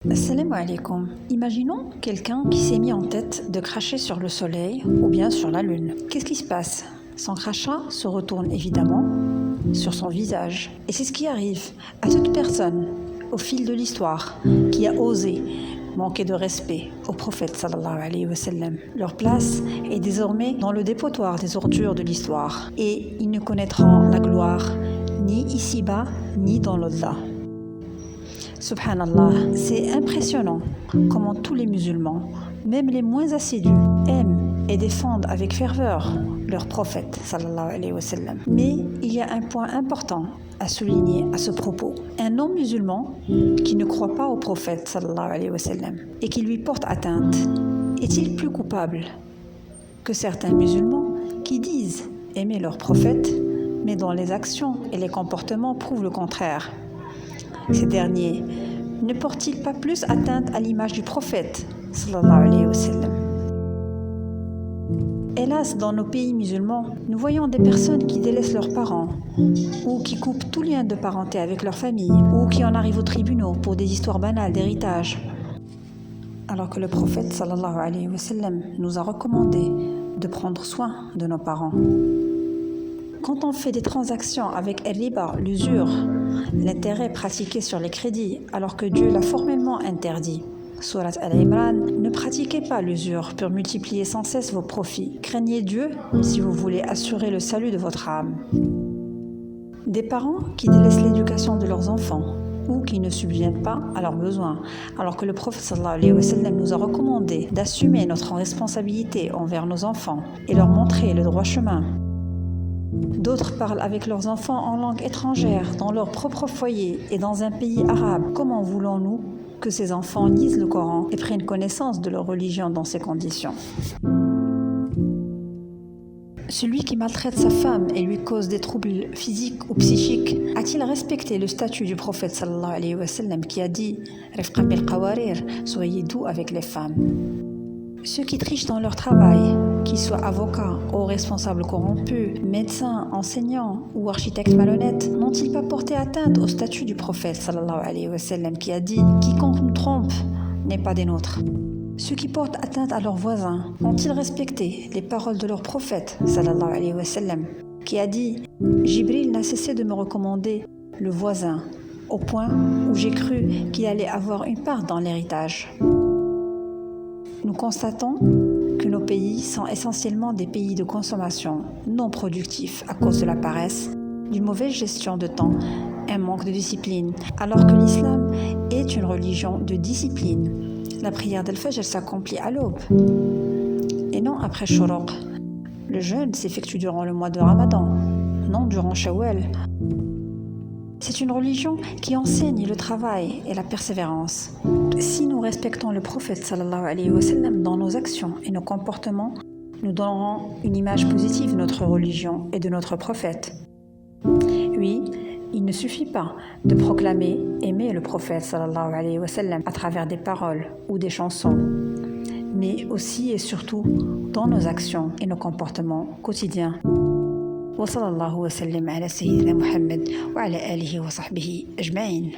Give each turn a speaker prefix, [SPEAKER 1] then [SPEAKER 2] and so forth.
[SPEAKER 1] Assalamu alaikum. Imaginons quelqu'un qui s'est mis en tête de cracher sur le soleil ou bien sur la lune. Qu'est-ce qui se passe? Son crachat se retourne évidemment sur son visage. Et c'est ce qui arrive à toute personne au fil de l'histoire qui a osé manquer de respect au prophète sallallahu alayhi wa sallam. Leur place est désormais dans le dépotoir des ordures de l'histoire et ils ne connaîtront la gloire ni ici-bas ni dans l'au-delà. Subhanallah, c'est impressionnant comment tous les musulmans, même les moins assidus, aiment et défendent avec ferveur leur prophète sallallahu alayhi wa sallam. Mais il y a un point important à souligner à ce propos. Un non-musulman qui ne croit pas au prophète sallallahu alayhi wa sallam et qui lui porte atteinte, est-il plus coupable que certains musulmans qui disent aimer leur prophète, mais dont les actions et les comportements prouvent le contraire? Ces derniers ne portent-ils pas plus atteinte à l'image du prophète sallallahu alayhi wa sallam? Hélas, dans nos pays musulmans, nous voyons des personnes qui délaissent leurs parents ou qui coupent tout lien de parenté avec leur famille ou qui en arrivent aux tribunaux pour des histoires banales d'héritage. Alors que le prophète sallallahu alayhi wa sallam nous a recommandé de prendre soin de nos parents. Quand on fait des transactions avec al-riba, l'usure, l'intérêt pratiqué sur les crédits, alors que Dieu l'a formellement interdit. Surat Al-Imran, ne pratiquez pas l'usure pour multiplier sans cesse vos profits. Craignez Dieu si vous voulez assurer le salut de votre âme. Des parents qui délaissent l'éducation de leurs enfants ou qui ne subviennent pas à leurs besoins, alors que le prophète sallallahu alayhi wa sallam nous a recommandé d'assumer notre responsabilité envers nos enfants et leur montrer le droit chemin. D'autres parlent avec leurs enfants en langue étrangère, dans leur propre foyer et dans un pays arabe. Comment voulons-nous que ces enfants lisent le Coran et prennent connaissance de leur religion dans ces conditions? Celui qui maltraite sa femme et lui cause des troubles physiques ou psychiques, a-t-il respecté le statut du prophète sallallahu alayhi wa sallam qui a dit « Rifqan bil qawarir » soyez doux avec les femmes? Ceux qui trichent dans leur travail, qu'ils soient avocats ou responsables corrompus, médecins, enseignants ou architectes malhonnêtes, n'ont-ils pas porté atteinte au statut du prophète sallallahu alayhi wa sallam qui a dit « Quiconque nous trompe n'est pas des nôtres ». Ceux qui portent atteinte à leurs voisins, ont-ils respecté les paroles de leur prophète sallallahu alayhi wa sallam qui a dit « Jibril n'a cessé de me recommander le voisin au point où j'ai cru qu'il allait avoir une part dans l'héritage ». Nous constatons que nos pays sont essentiellement des pays de consommation non productifs à cause de la paresse, d'une mauvaise gestion de temps, un manque de discipline, alors que l'islam est une religion de discipline. La prière d'Al-Fajr s'accomplit à l'aube et non après Shuruq. Le jeûne s'effectue durant le mois de Ramadan, non durant Shawwal. C'est une religion qui enseigne le travail et la persévérance. Si nous respectons le prophète sallallahu alayhi wa sallam dans nos actions et nos comportements, nous donnerons une image positive de notre religion et de notre prophète. Oui, il ne suffit pas de proclamer aimer le prophète sallallahu alayhi wa sallam à travers des paroles ou des chansons, mais aussi et surtout dans nos actions et nos comportements quotidiens. وصلى الله وسلم على سيدنا محمد وعلى آله وصحبه أجمعين.